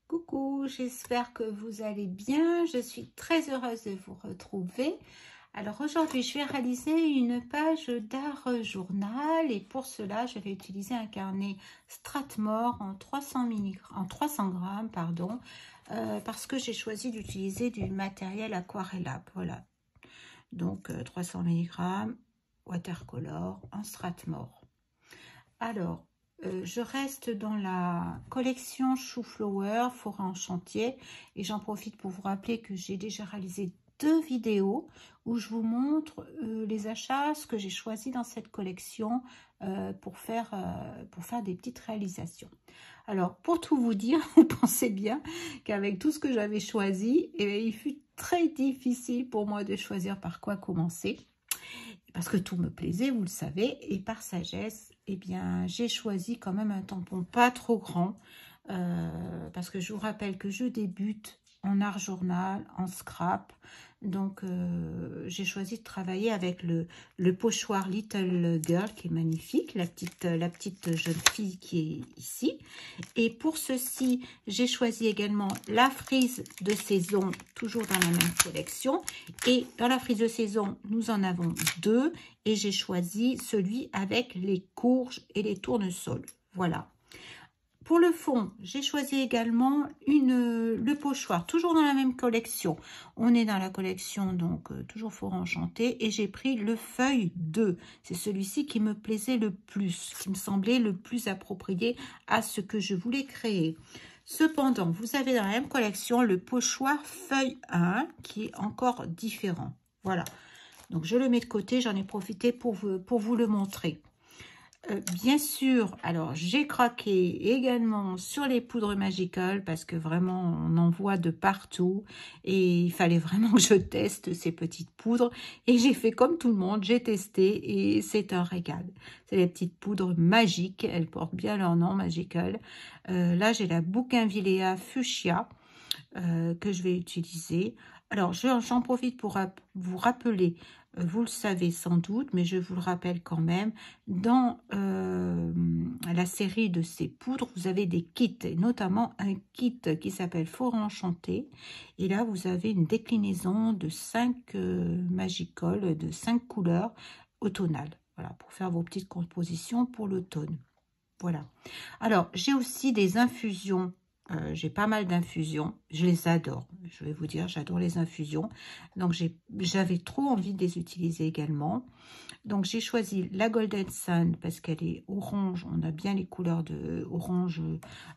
Coucou, j'espère que vous allez bien. Je suis très heureuse de vous retrouver. Alors aujourd'hui, je vais réaliser une page d'art journal et pour cela, je vais utiliser un carnet Strathmore en 300 grammes, pardon, parce que j'ai choisi d'utiliser du matériel aquarellable. Voilà, donc 300 mg watercolor en Strathmore. Alors, je reste dans la collection Chou-Flower Forêt en chantier et j'en profite pour vous rappeler que j'ai déjà réalisé 2 vidéos où je vous montre les achats, ce que j'ai choisi dans cette collection pour faire des petites réalisations. Alors, pour tout vous dire, vous pensez bien qu'avec tout ce que j'avais choisi, il fut très difficile pour moi de choisir par quoi commencer. Parce que tout me plaisait, vous le savez, et par sagesse, eh bien, j'ai choisi quand même un tampon pas trop grand, parce que je vous rappelle que je débute en art journal, en scrap, donc j'ai choisi de travailler avec le pochoir Little Girl qui est magnifique, la petite jeune fille qui est ici. Et pour ceci, j'ai choisi également la frise de saison, toujours dans la même collection. Et dans la frise de saison, nous en avons 2. Et j'ai choisi celui avec les courges et les tournesols. Voilà. Pour le fond, j'ai choisi également le pochoir, toujours dans la même collection. On est dans la collection, donc toujours Forêt enchantée. Et j'ai pris le feuille 2. C'est celui-ci qui me plaisait le plus, qui me semblait le plus approprié à ce que je voulais créer. Cependant, vous avez dans la même collection le pochoir feuille 1 qui est encore différent. Voilà. Donc, je le mets de côté. J'en ai profité pour vous le montrer. Bien sûr, alors j'ai craqué également sur les poudres Magical parce que vraiment on en voit de partout et il fallait vraiment que je teste ces petites poudres et j'ai fait comme tout le monde, j'ai testé et c'est un régal. C'est les petites poudres magiques, elles portent bien leur nom, Magical. Là j'ai la Bougainvillea Fuchsia que je vais utiliser. Alors j'en profite pour vous rappeler, vous le savez sans doute, mais je vous le rappelle quand même, dans la série de ces poudres, vous avez des kits, et notamment un kit qui s'appelle Forêt enchantée. Et là, vous avez une déclinaison de 5 Magical, de 5 couleurs automnales. Voilà, pour faire vos petites compositions pour l'automne. Voilà. Alors, j'ai aussi des infusions. J'ai pas mal d'infusions. Je les adore. Je vais vous dire, j'adore les infusions. Donc, j'avais trop envie de les utiliser également. Donc, j'ai choisi la Golden Sun parce qu'elle est orange. On a bien les couleurs de orange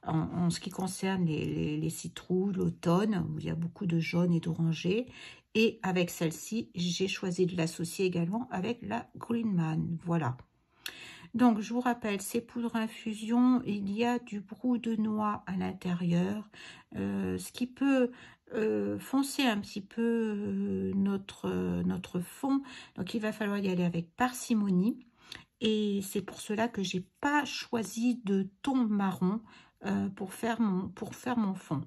en ce qui concerne les citrouilles, l'automne, où il y a beaucoup de jaune et d'orangé. Et avec celle-ci, j'ai choisi de l'associer également avec la Green Man. Voilà. Donc, je vous rappelle, ces poudres infusion, il y a du brou de noix à l'intérieur, ce qui peut foncer un petit peu notre fond. Donc, il va falloir y aller avec parcimonie. Et c'est pour cela que j'ai pas choisi de ton marron pour faire mon fond.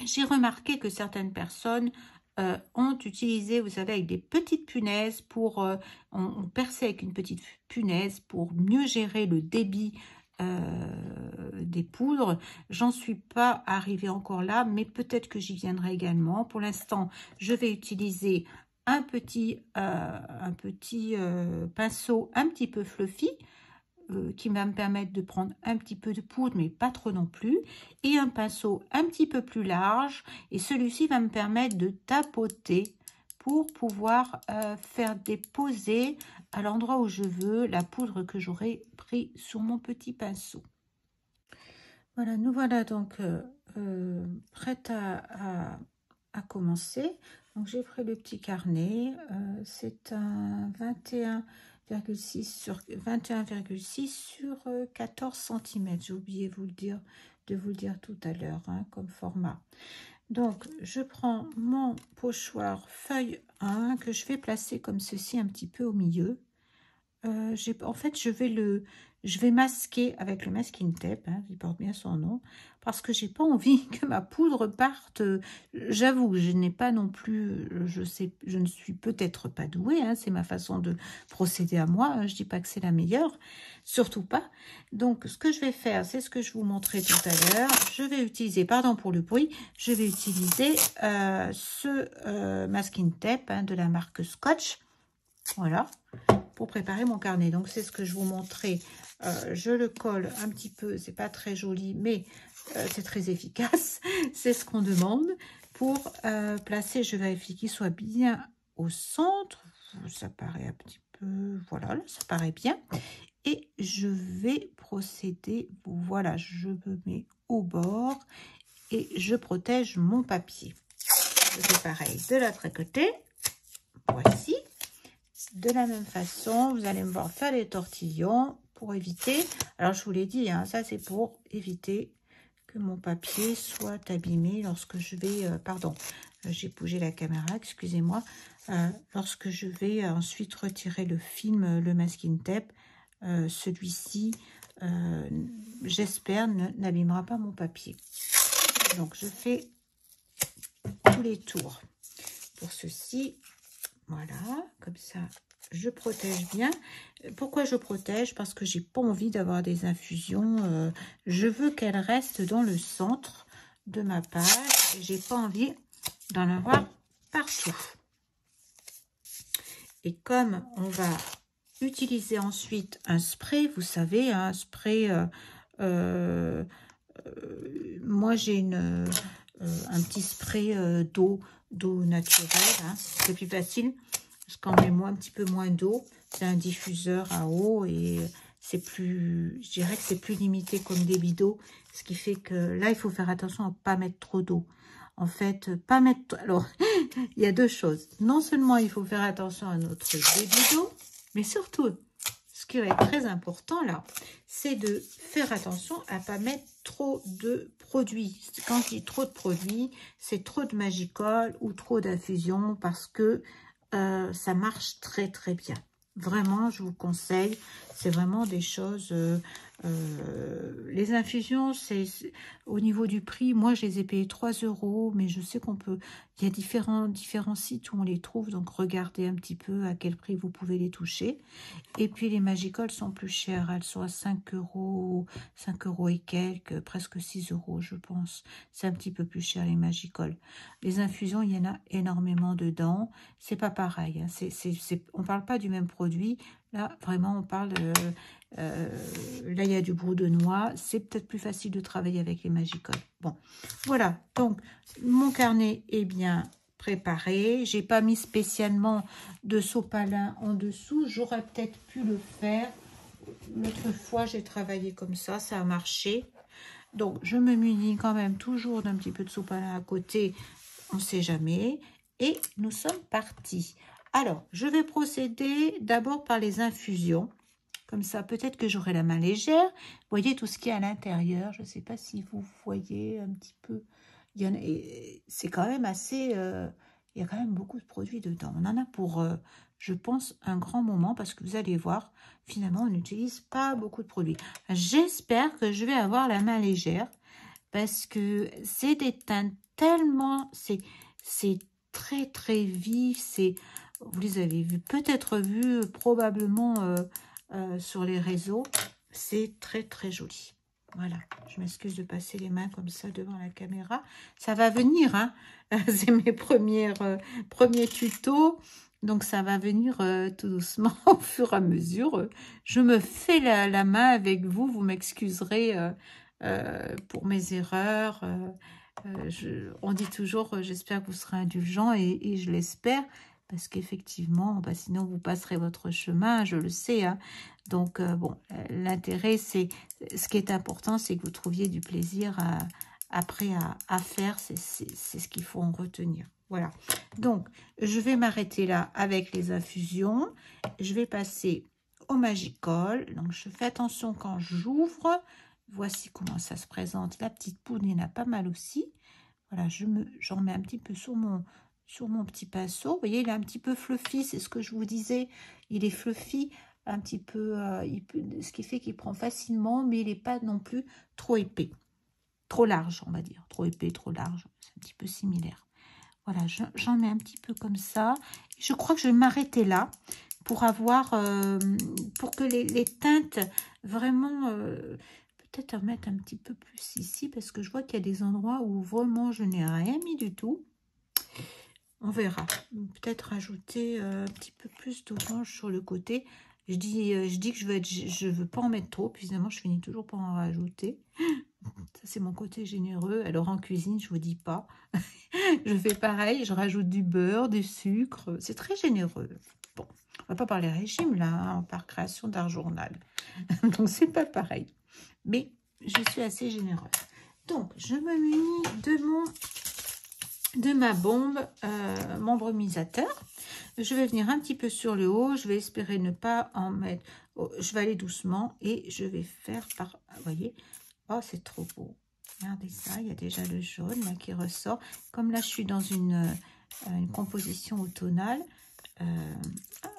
J'ai remarqué que certaines personnes ont utilisé, vous savez, avec des petites punaises on perçait avec une petite punaise pour mieux gérer le débit des poudres. J'en suis pas arrivée encore là, mais peut-être que j'y viendrai également. Pour l'instant, je vais utiliser un petit pinceau un petit peu fluffy, qui va me permettre de prendre un petit peu de poudre, mais pas trop non plus, et un pinceau un petit peu plus large, et celui-ci va me permettre de tapoter pour pouvoir faire déposer à l'endroit où je veux la poudre que j'aurai pris sur mon petit pinceau. Voilà, nous voilà donc prête à commencer. Donc j'ai pris le petit carnet, c'est un 21,6 sur 14 cm. J'ai oublié de vous le dire tout à l'heure, hein, comme format. Donc je prends mon pochoir feuille 1 que je vais placer comme ceci un petit peu au milieu. En fait, je vais je vais masquer avec le masking tape, hein, il porte bien son nom, parce que j'ai pas envie que ma poudre parte. J'avoue, je n'ai pas non plus, je ne suis peut-être pas douée, hein, c'est ma façon de procéder à moi, hein, je dis pas que c'est la meilleure, surtout pas. Donc, ce que je vais faire, c'est ce que je vous montrais tout à l'heure. Je vais utiliser, pardon pour le bruit, je vais utiliser ce masking tape, hein, de la marque Scotch. Voilà, pour préparer mon carnet. Donc, c'est ce que je vous montrais. Je le colle un petit peu. C'est pas très joli, mais c'est très efficace. C'est ce qu'on demande pour placer. Je vérifie qu'il soit bien au centre. Ça paraît un petit peu... Voilà, là, ça paraît bien. Et je vais procéder. Voilà, je me mets au bord et je protège mon papier. Je fais pareil de l'autre côté. Voici. De la même façon, vous allez me voir faire les tortillons pour éviter, alors je vous l'ai dit, hein, ça c'est pour éviter que mon papier soit abîmé lorsque je vais, pardon, j'ai bougé la caméra, excusez-moi, lorsque je vais ensuite retirer le film, le masking tape, celui-ci, j'espère, n'abîmera pas mon papier. Donc je fais tous les tours pour ceci. Voilà, comme ça, je protège bien. Pourquoi je protège? Parce que j'ai pas envie d'avoir des infusions. Je veux qu'elles restent dans le centre de ma page. J'ai pas envie d'en avoir partout. Et comme on va utiliser ensuite un spray, vous savez, un spray... moi, j'ai un petit spray d'eau naturelle, hein, c'est plus facile parce qu'on met un petit peu moins d'eau. C'est un diffuseur à eau et c'est plus, je dirais que c'est plus limité comme des bidons, ce qui fait que là il faut faire attention à ne pas mettre trop d'eau. En fait, pas mettre... Alors, il y a deux choses. Non seulement il faut faire attention à notre débit d'eau, mais surtout, ce qui va être très important là, c'est de faire attention à ne pas mettre trop de produits. Quand je dis trop de produits, c'est trop de Magicol ou trop d'infusion parce que ça marche très très bien. Vraiment, je vous conseille. C'est vraiment des choses... les infusions, c'est au niveau du prix. Moi, je les ai payées 3 €, mais je sais qu'on peut... Il y a différents sites où on les trouve. Donc, regardez un petit peu à quel prix vous pouvez les toucher. Et puis, les Magicol sont plus chères. Elles sont à 5 €, 5 € et quelques, presque 6 € je pense. C'est un petit peu plus cher, les Magicol. Les infusions, il y en a énormément dedans. C'est pas pareil. Hein. On parle pas du même produit. Là, vraiment, on parle... là, il y a du brou de noix. C'est peut-être plus facile de travailler avec les Magicol. Bon, voilà. Donc, mon carnet est bien préparé. J'ai pas mis spécialement de sopalin en dessous. J'aurais peut-être pu le faire. L'autre fois, j'ai travaillé comme ça a marché. Donc, je me munis quand même toujours d'un petit peu de sopalin à côté. On ne sait jamais. Et nous sommes partis. Alors, je vais procéder d'abord par les infusions. Comme ça, peut-être que j'aurai la main légère. Vous voyez tout ce qu'il y a à l'intérieur. Je ne sais pas si vous voyez un petit peu. C'est quand même assez... il y a quand même beaucoup de produits dedans. On en a pour, je pense, un grand moment parce que vous allez voir, finalement, on n'utilise pas beaucoup de produits. J'espère que je vais avoir la main légère parce que c'est des teintes tellement... C'est très, très vif. Vous les avez vus, peut-être vus, probablement... sur les réseaux, c'est très très joli. Voilà, je m'excuse de passer les mains comme ça devant la caméra. Ça va venir, hein. C'est mes premiers tutos, donc ça va venir tout doucement au fur et à mesure. Je me fais la main avec vous, vous m'excuserez pour mes erreurs. On dit toujours, j'espère que vous serez indulgents et je l'espère. Parce qu'effectivement, sinon vous passerez votre chemin, je le sais. Hein. Donc, bon, l'intérêt, c'est... Ce qui est important, c'est que vous trouviez du plaisir après à faire. C'est ce qu'il faut en retenir. Voilà. Donc, je vais m'arrêter là avec les infusions. Je vais passer au Magicol. Donc, je fais attention quand j'ouvre. Voici comment ça se présente. La petite poudre, il y en a pas mal aussi. Voilà, j'en mets un petit peu sur mon petit pinceau. Vous voyez, il est un petit peu fluffy, c'est ce que je vous disais. Il est fluffy. un petit peu, ce qui fait qu'il prend facilement, mais il n'est pas non plus trop épais. Trop large, on va dire. Trop épais, trop large. C'est un petit peu similaire. Voilà, j'en mets un petit peu comme ça. Je crois que je vais m'arrêter là pour avoir, pour que les teintes vraiment, peut-être en mettre un petit peu plus ici, parce que je vois qu'il y a des endroits où vraiment je n'ai rien mis du tout. On verra. Peut-être rajouter un petit peu plus d'orange sur le côté. Je dis que je veux pas en mettre trop, puis finalement je finis toujours par en rajouter. Ça, c'est mon côté généreux. Alors, en cuisine, je vous dis pas. Je fais pareil. Je rajoute du beurre, du sucre. C'est très généreux. Bon, on va pas parler régime, là. Hein, on parle création d'un journal. Donc, c'est pas pareil. Mais je suis assez généreuse. Donc, je me munis de ma bombe membremisateur. Je vais venir un petit peu sur le haut. Je vais espérer ne pas en mettre... Oh, je vais aller doucement et je vais faire par... Vous voyez... Oh, c'est trop beau. Regardez ça, il y a déjà le jaune là, qui ressort. Comme là, je suis dans une composition automnale.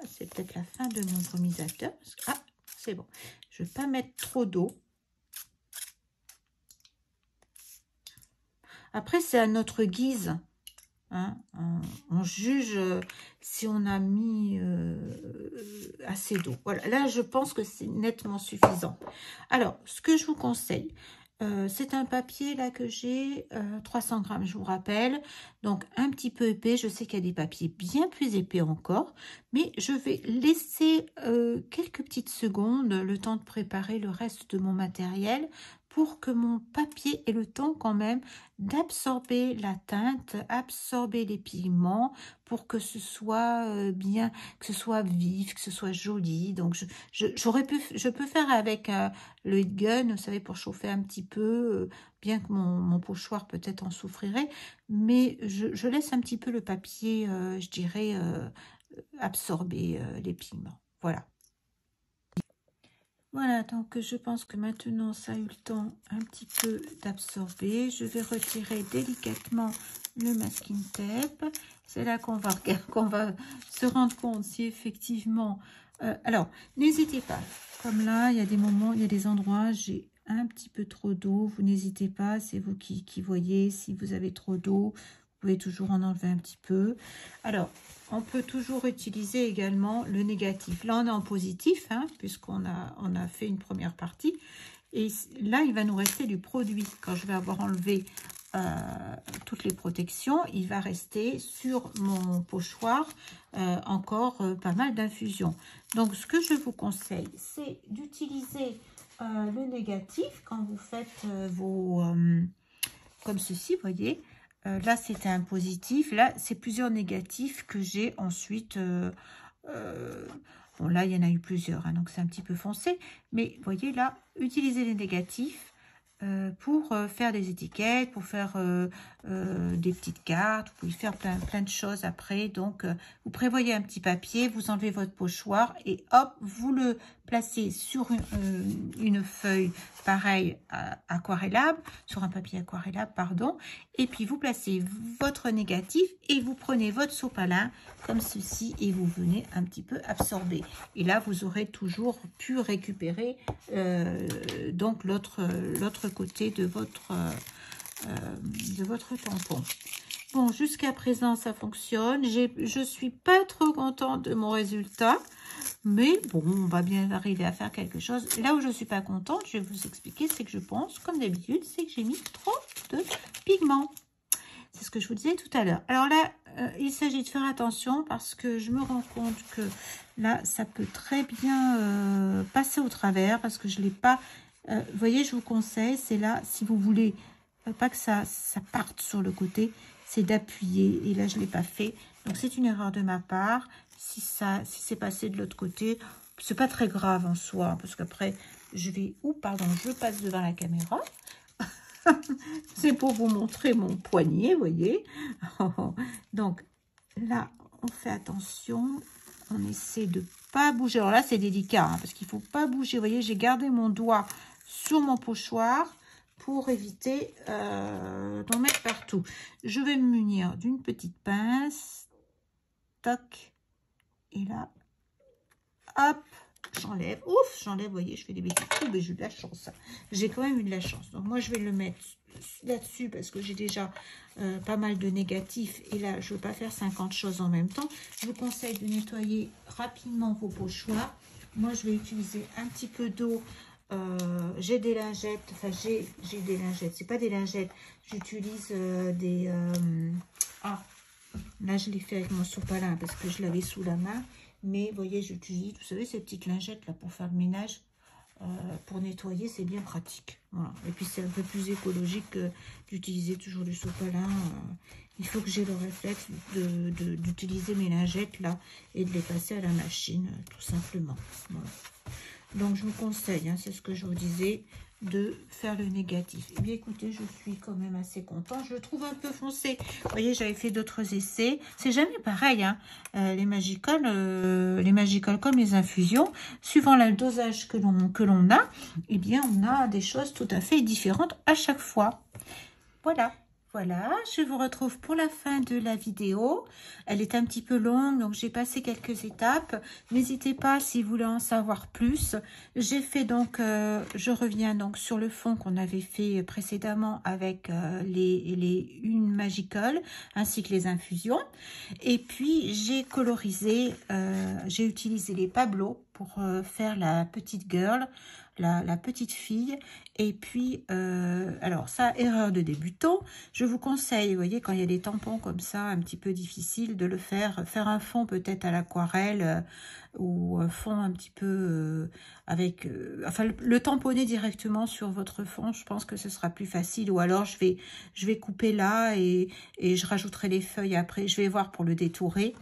C'est peut-être la fin de mon brumisateur. Ah, c'est bon. Je ne vais pas mettre trop d'eau. Après, c'est à notre guise. Hein, on juge si on a mis assez d'eau. Voilà, là, je pense que c'est nettement suffisant. Alors, ce que je vous conseille, c'est un papier là que j'ai, 300 grammes, je vous rappelle. Donc, un petit peu épais. Je sais qu'il y a des papiers bien plus épais encore. Mais je vais laisser quelques petites secondes, le temps de préparer le reste de mon matériel, pour que mon papier ait le temps quand même d'absorber la teinte, absorber les pigments, pour que ce soit bien, que ce soit vif, que ce soit joli. Donc, je peux faire avec le heat gun, vous savez, pour chauffer un petit peu, bien que mon pochoir peut-être en souffrirait, mais je laisse un petit peu le papier, je dirais, absorber les pigments. Voilà. Voilà, donc je pense que maintenant ça a eu le temps un petit peu d'absorber. Je vais retirer délicatement le masking tape. C'est là qu'on va se rendre compte si effectivement... alors, n'hésitez pas. Comme là, il y a des moments, il y a des endroits, j'ai un petit peu trop d'eau. Vous n'hésitez pas, c'est vous qui voyez. Si vous avez trop d'eau, vous pouvez toujours en enlever un petit peu. Alors, on peut toujours utiliser également le négatif. Là, on est en positif, hein, puisqu'on a fait une première partie. Et là, il va nous rester du produit. Quand je vais avoir enlevé toutes les protections, il va rester sur mon pochoir encore pas mal d'infusion. Donc, ce que je vous conseille, c'est d'utiliser le négatif quand vous faites vos... comme ceci, vous voyez. Là, c'était un positif. Là, c'est plusieurs négatifs que j'ai ensuite... bon, là, il y en a eu plusieurs, hein, donc c'est un petit peu foncé. Mais, vous voyez, là, utilisez les négatifs pour faire des étiquettes, pour faire des petites cartes. Vous pouvez faire plein de choses après. Donc, vous prévoyez un petit papier, vous enlevez votre pochoir et hop, vous le placez sur une feuille pareil aquarellable, sur un papier aquarellable, pardon. Et puis, vous placez votre négatif et vous prenez votre sopalin comme ceci et vous venez un petit peu absorber. Et là, vous aurez toujours pu récupérer donc l'autre côté de votre tampon. Bon, jusqu'à présent, ça fonctionne. Je suis pas trop contente de mon résultat. Mais bon, on va bien arriver à faire quelque chose. Là où je suis pas contente, je vais vous expliquer, c'est que je pense, comme d'habitude, c'est que j'ai mis trop de pigments. C'est ce que je vous disais tout à l'heure. Alors là, il s'agit de faire attention parce que je me rends compte que là, ça peut très bien passer au travers parce que je ne l'ai pas... vous voyez, je vous conseille, c'est là, si vous voulez pas que ça parte sur le côté, c'est d'appuyer. Et là, je ne l'ai pas fait. Donc, c'est une erreur de ma part. Si c'est passé de l'autre côté, c'est pas très grave en soi. Hein, parce qu'après, je vais... Ouh, pardon, je passe devant la caméra. C'est pour vous montrer mon poignet, vous voyez. Donc, là, on fait attention. On essaie de pas bouger. Alors là, c'est délicat, hein, parce qu'il faut pas bouger. Vous voyez, j'ai gardé mon doigt sur mon pochoir pour éviter d'en mettre partout. Je vais me munir d'une petite pince. Toc. Et là, hop, J'enlève. Ouf, j'enlève, vous voyez, je fais des bêtises. Oh, mais j'ai eu de la chance. J'ai quand même eu de la chance. Donc, moi, je vais le mettre là-dessus parce que j'ai déjà pas mal de négatifs. Et là, je ne veux pas faire 50 choses en même temps. Je vous conseille de nettoyer rapidement vos pochoirs. Moi, je vais utiliser un petit peu d'eau. J'ai des lingettes. Enfin, j'ai des lingettes. C'est pas des lingettes. J'utilise des... ah, là, je l'ai fait avec mon sopalin parce que je l'avais sous la main. Mais vous voyez, j'utilise, vous savez, ces petites lingettes là pour faire le ménage, pour nettoyer, c'est bien pratique. Voilà. Et puis c'est un peu plus écologique que d'utiliser toujours du sopalin. Il faut que j'ai le réflexe d'utiliser mes lingettes là et de les passer à la machine, tout simplement. Voilà. Donc je vous conseille, hein, c'est ce que je vous disais, de faire le négatif. Et bien écoutez, je suis quand même assez contente. Je le trouve un peu foncé. Vous voyez, j'avais fait d'autres essais. C'est jamais pareil, hein. Les Magical comme les infusions, suivant le dosage que l'on a, eh bien on a des choses tout à fait différentes à chaque fois. Voilà. Voilà, je vous retrouve pour la fin de la vidéo. Elle est un petit peu longue, donc j'ai passé quelques étapes. N'hésitez pas si vous voulez en savoir plus. J'ai fait donc, je reviens donc sur le fond qu'on avait fait précédemment avec les Une Magical ainsi que les infusions. Et puis j'ai colorisé, j'ai utilisé les Pablo pour faire la petite girl. La petite fille. Et puis alors ça, erreur de débutant, je vous conseille, vous voyez, quand il y a des tampons comme ça un petit peu difficile, de le faire un fond peut-être à l'aquarelle ou un fond un petit peu avec enfin le tamponner directement sur votre fond. Je pense que ce sera plus facile, ou alors je vais couper là et je rajouterai les feuilles après. Je vais voir pour le détourer.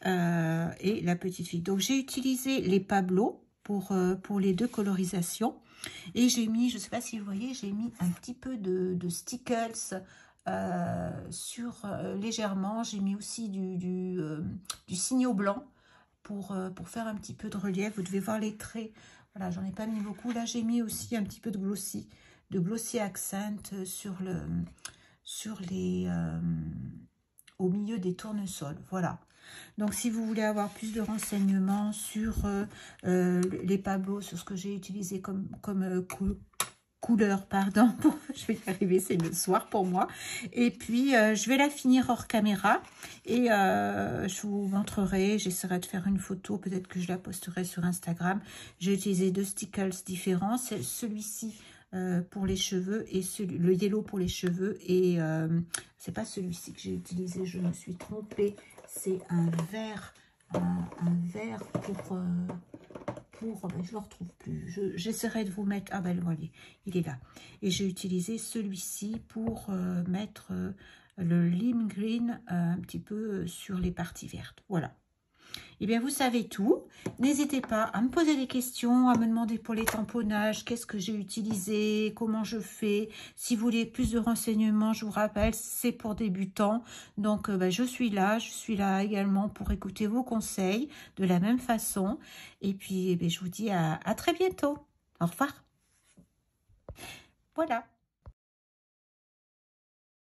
Et la petite fille, donc j'ai utilisé les Pablo pour les deux colorisations. Et j'ai mis, je ne sais pas si vous voyez, j'ai mis un petit peu de stickers sur légèrement. J'ai mis aussi du signaux blanc pour faire un petit peu de relief. Vous devez voir les traits. Voilà, j'en ai pas mis beaucoup. Là, j'ai mis aussi un petit peu de glossy accent sur les au milieu des tournesols. Voilà. Donc, si vous voulez avoir plus de renseignements sur les Pablo, sur ce que j'ai utilisé comme couleur, pardon, je vais y arriver, c'est le soir pour moi. Et puis, je vais la finir hors caméra et je vous montrerai, j'essaierai de faire une photo, peut-être que je la posterai sur Instagram. J'ai utilisé deux stickers différents, c'est celui-ci pour les cheveux et le yellow pour les cheveux, et c'est pas celui-ci que j'ai utilisé, je me suis trompée, c'est un vert pour ben, je le retrouve plus, j'essaierai de vous mettre, ah ben voilà, il est là, et j'ai utilisé celui-ci pour mettre le lime green un petit peu sur les parties vertes. Voilà. Eh bien, vous savez tout. N'hésitez pas à me poser des questions, à me demander pour les tamponnages, qu'est-ce que j'ai utilisé, comment je fais. Si vous voulez plus de renseignements, je vous rappelle, c'est pour débutants. Donc, je suis là également pour écouter vos conseils de la même façon. Et puis, je vous dis à très bientôt. Au revoir. Voilà.